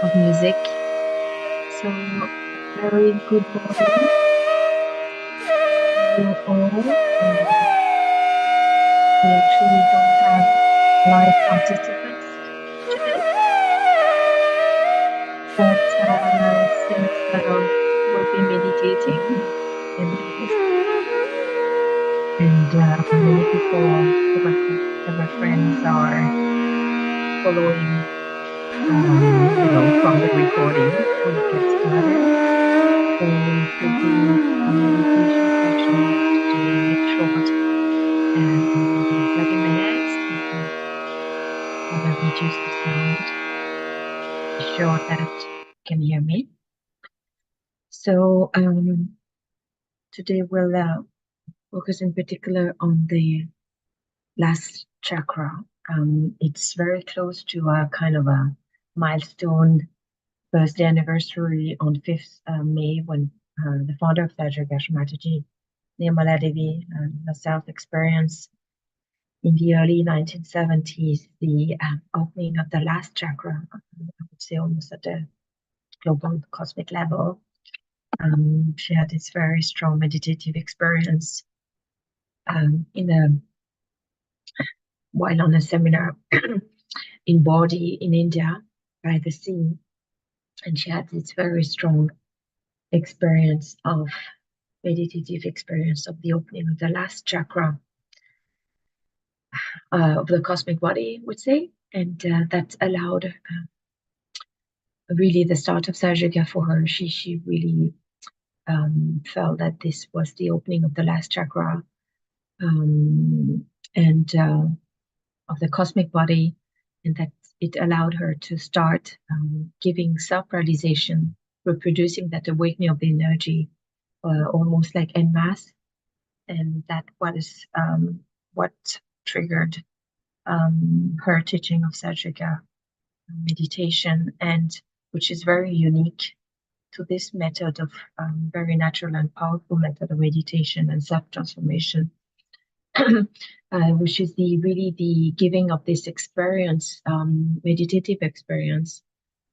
of music. So, very good morning to you all. We actually don't have live participants today, but since we'll be meditating in this, and many people, our friends are following, from the recording, we'll get started. So it will be a meditation session today, short, and 30 minutes. I'm going to reduce the sound. Be sure that you can hear me. So today we'll focus in particular on the last chakra. It's very close to a kind of a milestone birthday anniversary on 5th May, when the founder of Sahja Mataji, Nirmala Devi, herself experienced in the early 1970s the opening of the last chakra, I would say almost at the global cosmic level. She had this very strong meditative experience while on a seminar in Bodhi in India by the sea, and she had this very strong experience of meditative experience of the opening of the last chakra of the cosmic body, would say, and that allowed really the start of Sahja for her. She really felt that this was the opening of the last chakra, and of the cosmic body, and that it allowed her to start giving self-realization, reproducing that awakening of the energy, almost like en masse, and that was what triggered her teaching of Sajjaka meditation, and which is very unique to this method of very natural and powerful method of meditation and self-transformation, which is really the giving of this experience, meditative experience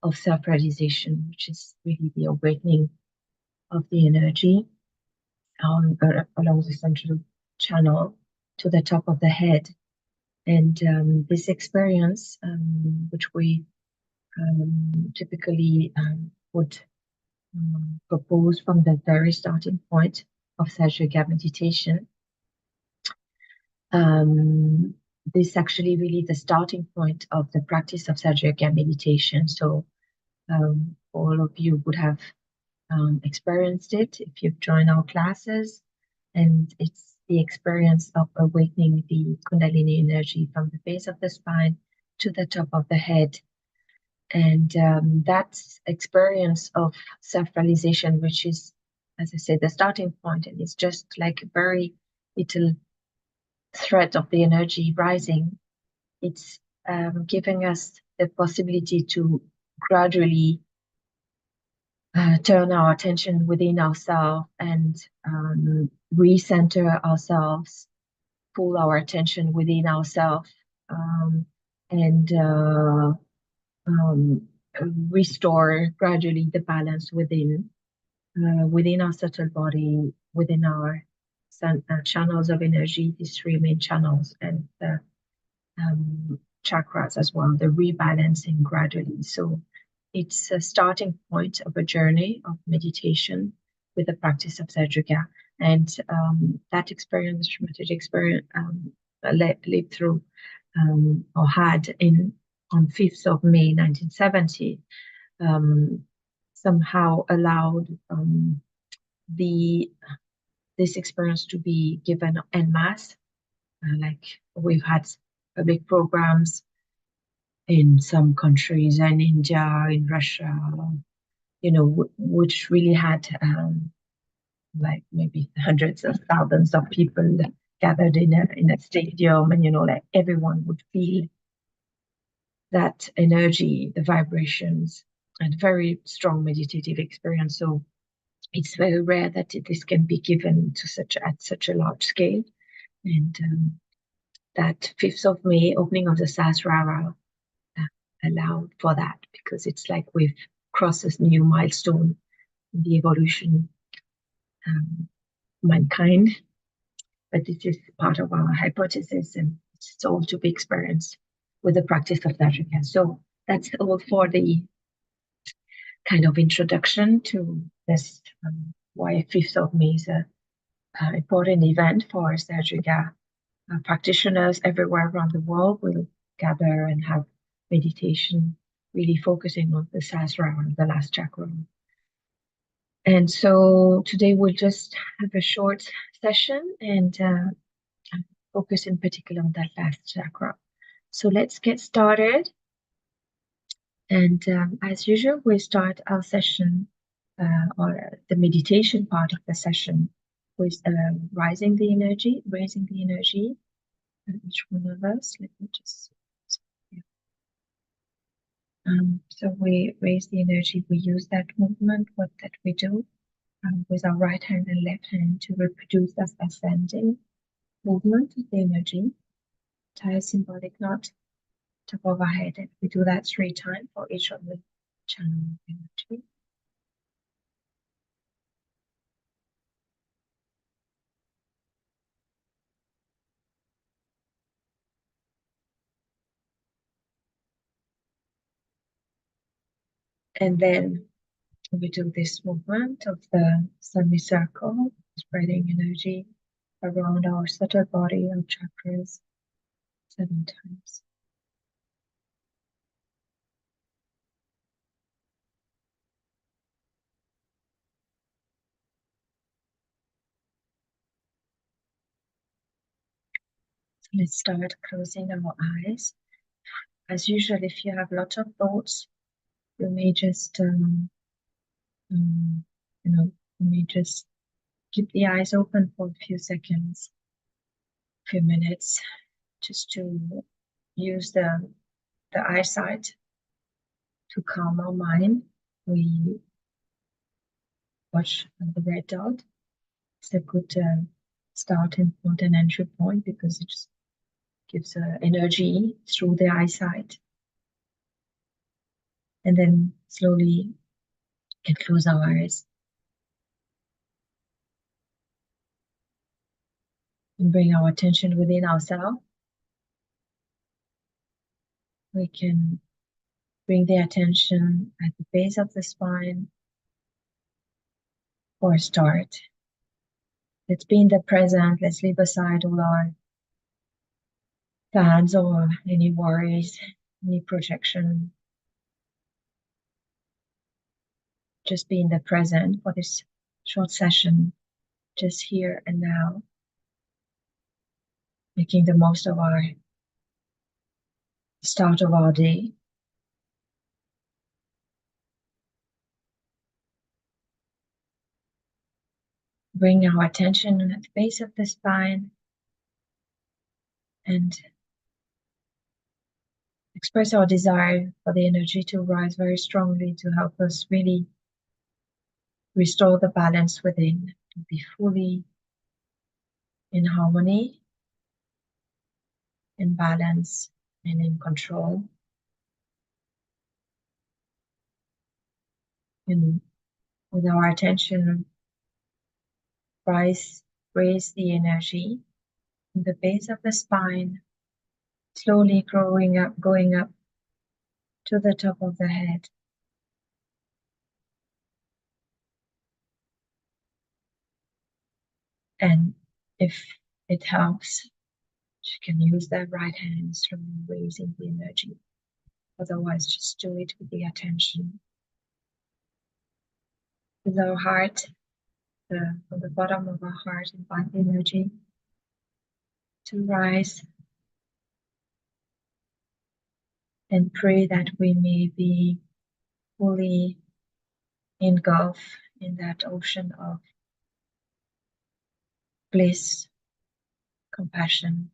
of self-realization, which is really the awakening of the energy along the central channel to the top of the head. And this experience, which we typically would propose from the very starting point of Sahja Yoga meditation, this is actually really the starting point of the practice of Sahja Yoga meditation. So all of you would have experienced it if you've joined our classes, and it's the experience of awakening the Kundalini energy from the base of the spine to the top of the head. And that experience of self-realization, which is, as I said, the starting point, and it's just like a very little thread of the energy rising. It's giving us the possibility to gradually turn our attention within ourselves and recenter ourselves, pull our attention within ourselves, and restore gradually the balance within our subtle body, within our channels of energy, these three main channels, and the chakras as well, the rebalancing gradually. So it's a starting point of a journey of meditation with the practice of Sahja Yoga. And that experience, traumatic experience, lived through or had on 5th of May 1970, somehow allowed this experience to be given en masse. Like we've had public programs in some countries, and India, in Russia, which really had like maybe hundreds of thousands of people gathered in a stadium, and like everyone would feel that energy, the vibrations, and very strong meditative experience. So it's very rare that this can be given at such a large scale. And that 5th of May opening of the Sahasrara allowed for that, because it's like we've crossed this new milestone in the evolution mankind. But this is part of our hypothesis, and it's all to be experienced with the practice of Sahja Yoga. So that's all for the kind of introduction to this, why 5th of May is an important event for Sahja Yoga. Practitioners everywhere around the world will gather and have meditation, really focusing on the Sahasrara, the last chakra. And so today we'll just have a short session and focus in particular on that last chakra. So let's get started. And as usual, we start our session or the meditation part of the session with raising the energy. Each one of us, let me just. So we raise the energy. We use that movement, that we do with our right hand and left hand to reproduce that ascending movement of the energy. Tie a symbolic knot top of our head, and we do that 3 times for each of the channel of energy. And then we do this movement of the semicircle, spreading energy around our subtle body and chakras 7 times. So let's start closing our eyes. As usual, if you have lots of thoughts, you may just keep the eyes open for a few seconds, few minutes, just to use the eyesight to calm our mind. We watch the red dot. It's a good starting point and entry point, because it just gives energy through the eyesight. And then slowly can close our eyes. and bring our attention within ourselves. We can bring the attention at the base of the spine for a start. Let's be in the present. Let's leave aside all our plans or any worries, any projection. Just be in the present for this short session, just here and now, making the most of our start of our day. Bring our attention at the base of the spine and express our desire for the energy to rise very strongly to help us really restore the balance within, to be fully in harmony, in balance, and in control. And with our attention, raise the energy in the base of the spine, slowly going up to the top of the head. And if it helps, you can use the right hand, slowly raising the energy. Otherwise, just do it with the attention. With our heart, from the bottom of our heart, invite the energy to rise and pray that we may be fully engulfed in that ocean of bliss, compassion.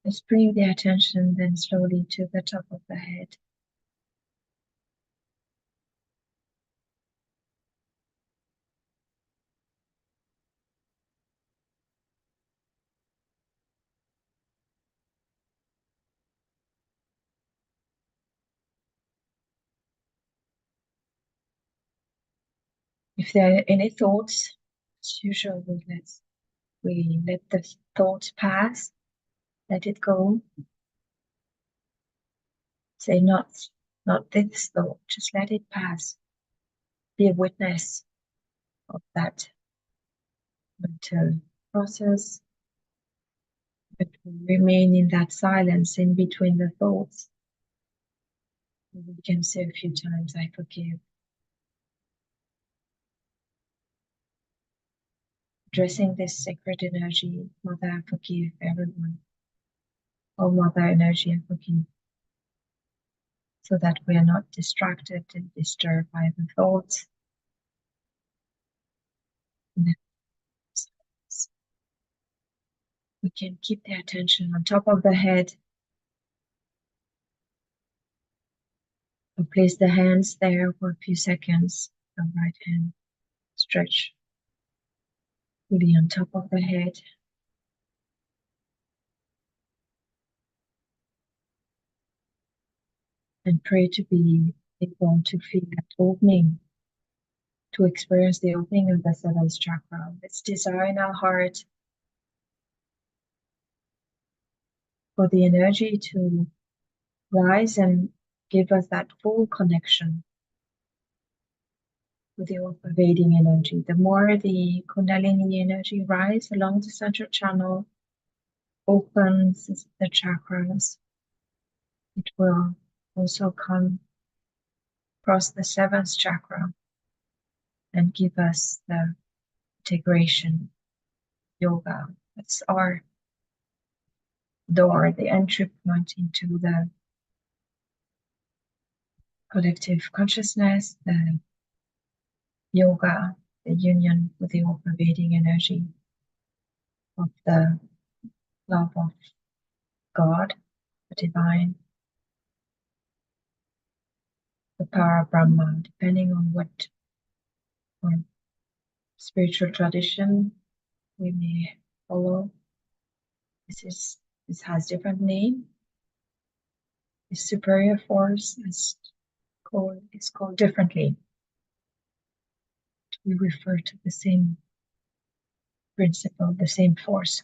Let's bring the attention then slowly to the top of the head. If there are any thoughts, as usual, we let the thoughts pass, let it go. Say not this thought, just let it pass. Be a witness of that mental process, but remain in that silence in between the thoughts. We can say a few times, I forgive. Addressing this sacred energy, Mother, I forgive everyone. Oh, Mother energy, I forgive. So that we are not distracted and disturbed by the thoughts. We can keep the attention on top of the head. Or place the hands there for a few seconds. The right hand stretch fully on top of the head. And pray to be able to feel that opening, to experience the opening of the seventh chakra. Let's desire in our heart for the energy to rise and give us that full connection with the all-pervading energy. The more the Kundalini energy rises along the central channel, opens the chakras, it will also come across the seventh chakra and give us the integration yoga. That's our door, the entry point into the collective consciousness, the yoga, the union with the all-pervading energy of the love of God, the divine, the power of Brahma, depending on what spiritual tradition we may follow. This has different name. The superior force is is called differently. We refer to the same principle, the same force.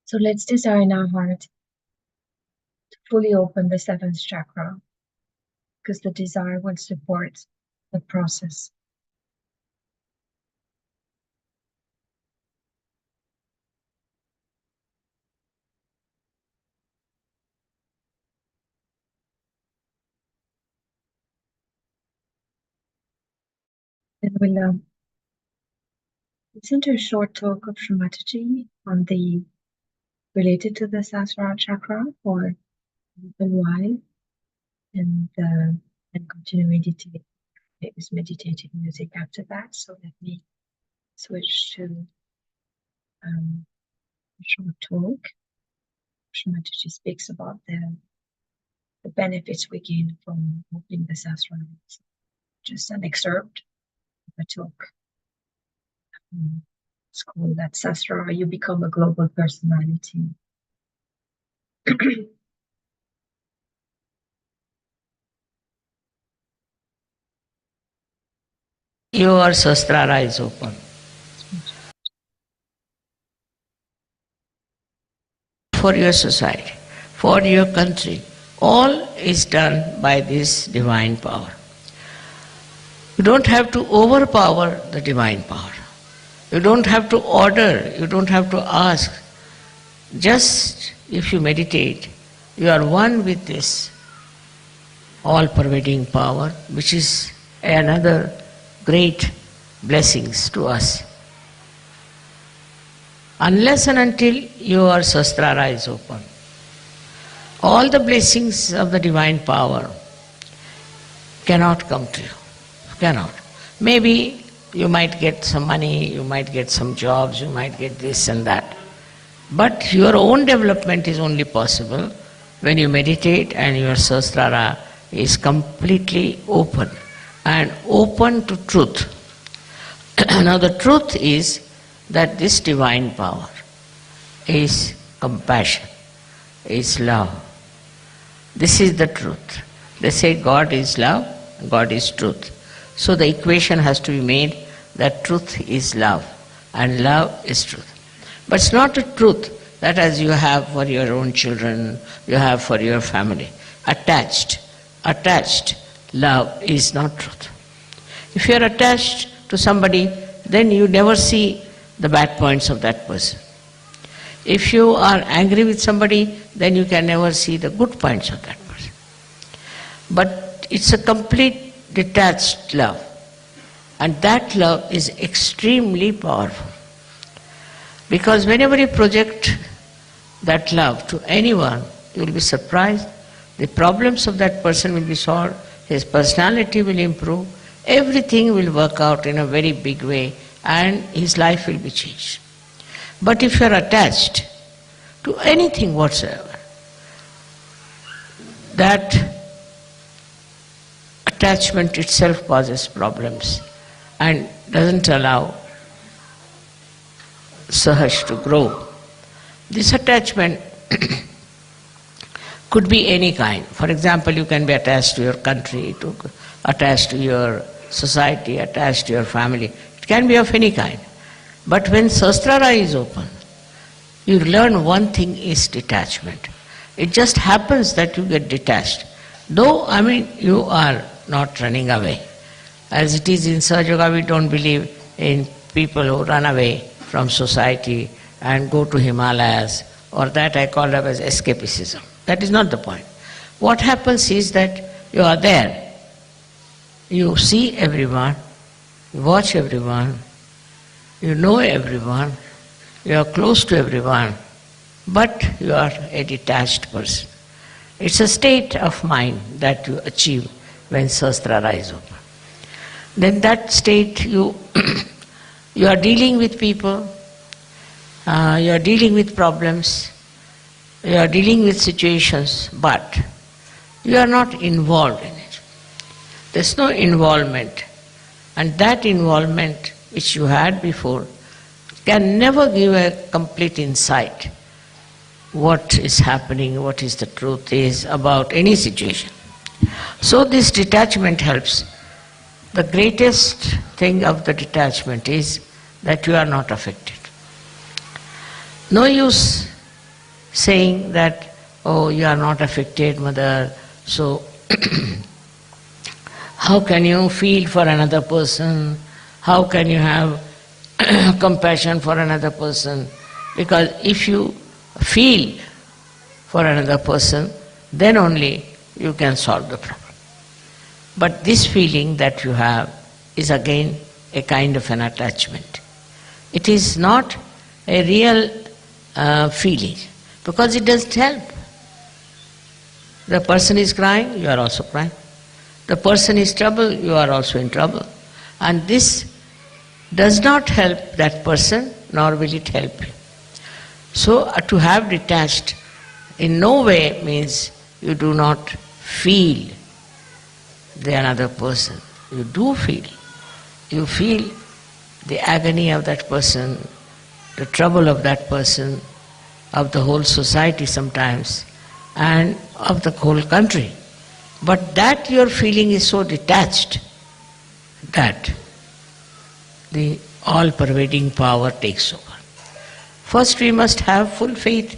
So let's desire in our heart to fully open the seventh chakra, because the desire will support the process. Then we'll listen to a short talk of Shrimataji on the related to the Sahasrara chakra for a little while, and continue meditating. It was meditative music after that. So let me switch to a short talk. Shrimataji speaks about the benefits we gain from opening the Sahasrara. Just an excerpt of a talk. It's called that Sahasrara, you become a global personality. Your Sahasrara is open. For your society, for your country, all is done by this divine power. You don't have to overpower the divine power. You don't have to order, you don't have to ask. Just if you meditate, you are one with this all-pervading power, which is another great blessings to us. Unless and until your Sahasrara is open, all the blessings of the divine power cannot come to you. Cannot. Maybe you might get some money, you might get some jobs, you might get this and that. But your own development is only possible when you meditate and your Sahasrara is completely open and open to truth. Now the truth is that this divine power is compassion, is love. This is the truth. They say God is love, God is truth. So the equation has to be made that truth is love and love is truth. But it's not a truth that as you have for your own children, you have for your family. Attached love is not truth. If you are attached to somebody, then you never see the bad points of that person. If you are angry with somebody, then you can never see the good points of that person. But it's a complete detached love. And that love is extremely powerful. Because whenever you project that love to anyone, you will be surprised. The problems of that person will be solved, his personality will improve, everything will work out in a very big way, and his life will be changed. But if you are attached to anything whatsoever, that attachment itself causes problems and doesn't allow Sahaj to grow. This attachment could be any kind. For example, you can be attached to your country, attached to your society, attached to your family. It can be of any kind. But when Sahasrara is open, you learn one thing is detachment. It just happens that you get detached. Though, you are not running away. As it is in Sahaja Yoga, we don't believe in people who run away from society and go to Himalayas, or that I call it as escapism. That is not the point. What happens is that you are there. You see everyone, you watch everyone, you know everyone, you are close to everyone, but you are a detached person. It's a state of mind that you achieve when Sahasrara is open. Then that state you are dealing with people, you are dealing with problems, you are dealing with situations, but you are not involved in it. There's no involvement. And that involvement which you had before can never give a complete insight what is happening, what is the truth is about any situation. So this detachment helps. The greatest thing of the detachment is that you are not affected. No use saying that, oh, you are not affected, mother, so how can you feel for another person? How can you have compassion for another person? Because if you feel for another person, then only you can solve the problem. But this feeling that you have is again a kind of an attachment. It is not a real feeling, because it doesn't help. The person is crying, you are also crying. The person is troubled, you are also in trouble. And this does not help that person, nor will it help you. So to have detached in no way means you do not feel the another person. You do feel. You feel the agony of that person, the trouble of that person, of the whole society sometimes, and of the whole country. But that your feeling is so detached that the all-pervading power takes over. First we must have full faith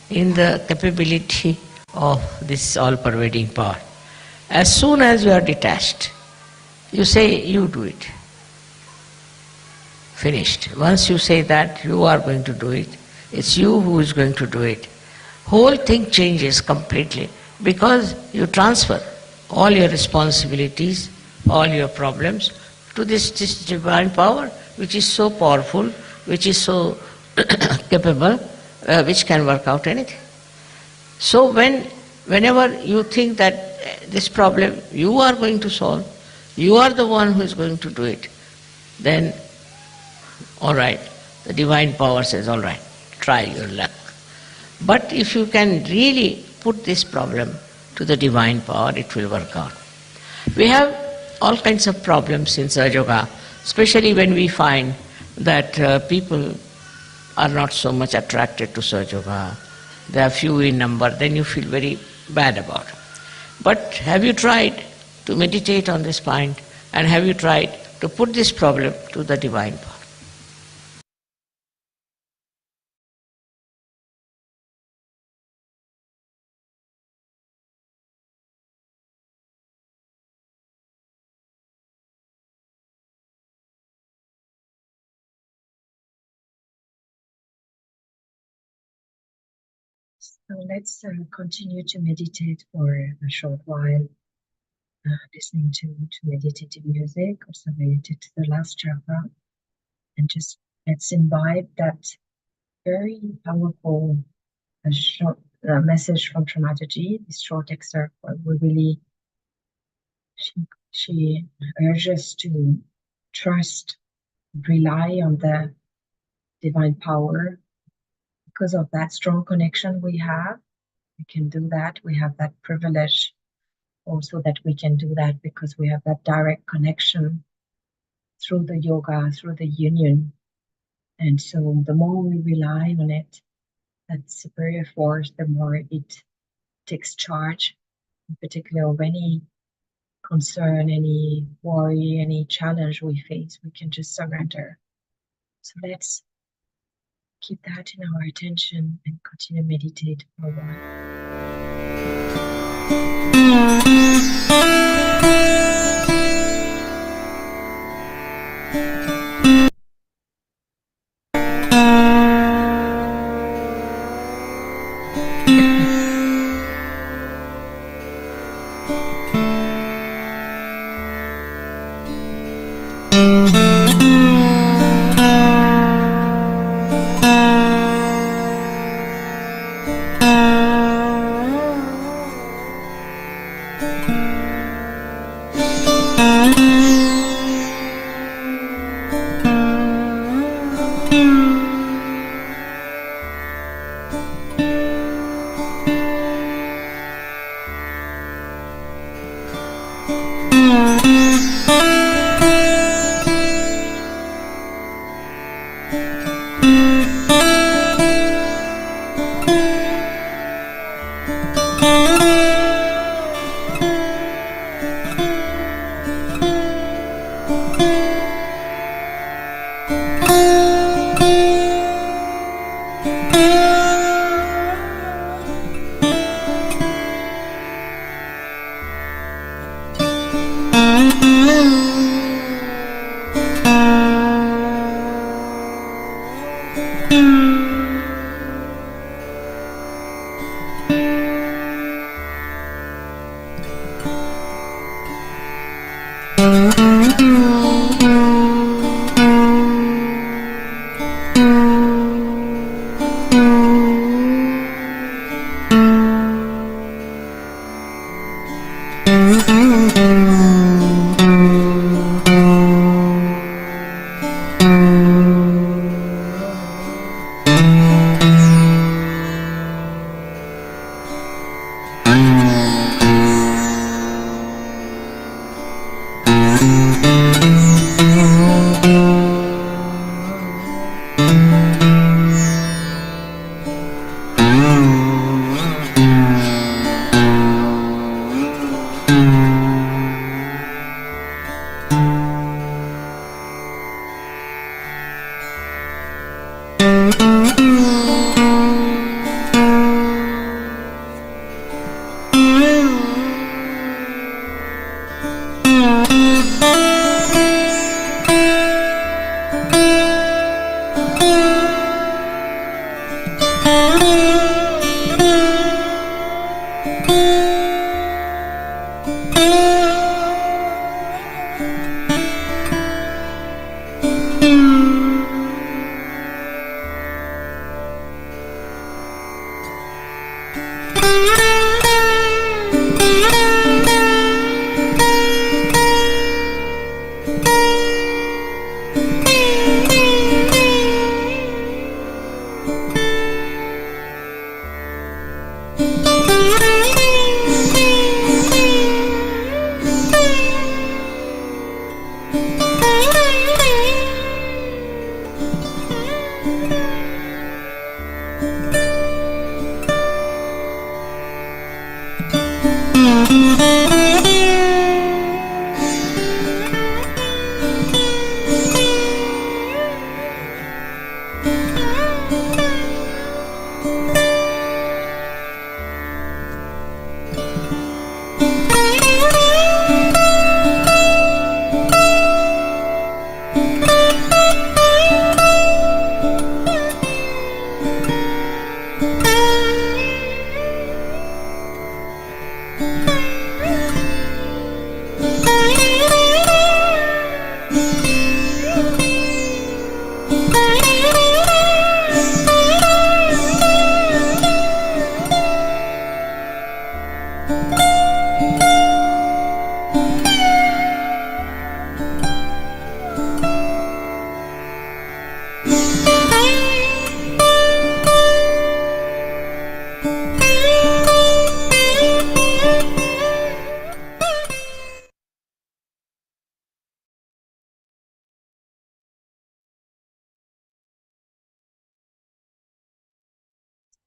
in the capability of this all-pervading power. As soon as you are detached, you say, you do it. Finished. Once you say that, you are going to do it, it's you who is going to do it. Whole thing changes completely, because you transfer all your responsibilities, all your problems to this divine power, which is so powerful, which is so capable, which can work out anything. So whenever you think that this problem you are going to solve, you are the one who is going to do it, then all right, the divine power says, all right, try your luck. But if you can really put this problem to the divine power, it will work out. We have all kinds of problems in Sahaja Yoga, especially when we find that people are not so much attracted to Sahaja Yoga. They are few in number, then you feel very bad about it. But have you tried to meditate on this point, and have you tried to put this problem to the divine power? So let's continue to meditate for a short while, listening to meditative music, also related to the last chakra, and just let's imbibe that very powerful short message from Shamaji, this short excerpt where we really, she urges to trust, rely on the divine power. Because of that strong connection we have, we can do that. We have that privilege also that we can do that because we have that direct connection through the yoga, through the union. And so the more we rely on it, that superior force, the more it takes charge, in particular of any concern, any worry, any challenge we face, we can just surrender. So let's keep that in our attention and continue to meditate for a while.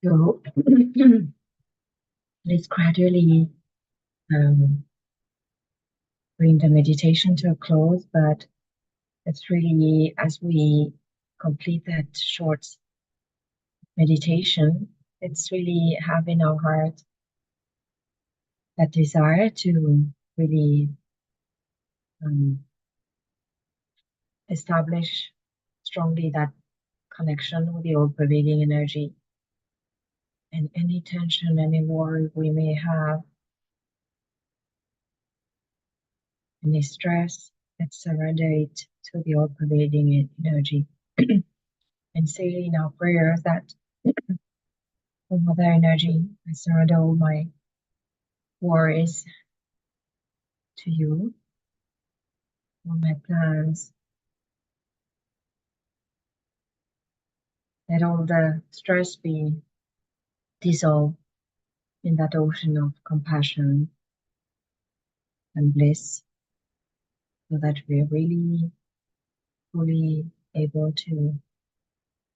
So let's gradually bring the meditation to a close, but it's really, as we complete that short meditation, it's really have in our heart that desire to really establish strongly that connection with the all-pervading energy, and any tension, any worry we may have, any stress, let's surrender it to the all-pervading energy. And say in our prayers that, oh Mother Energy, I surrender all my worries to you, all my plans. Let all the stress be dissolved in that ocean of compassion and bliss, so that we're really fully able to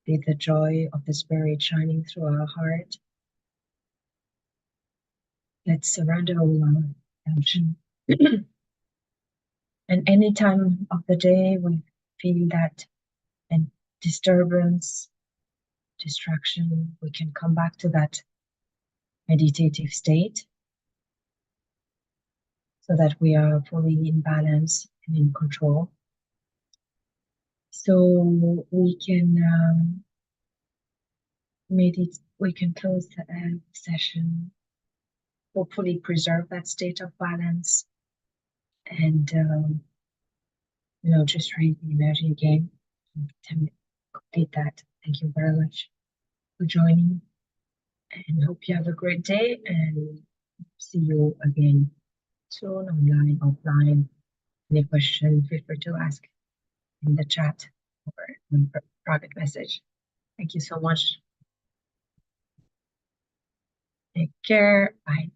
be the joy of the Spirit shining through our heart. Let's surrender all our tension. And any time of the day we feel that and disturbance, distraction, we can come back to that meditative state so that we are fully in balance and in control. So we can we can close the session, hopefully preserve that state of balance, and just raise the energy again to complete that. Thank you very much for joining, and hope you have a great day, and see you again soon, online, offline. Any question, feel free to ask in the chat or in private message. Thank you so much. Take care. Bye.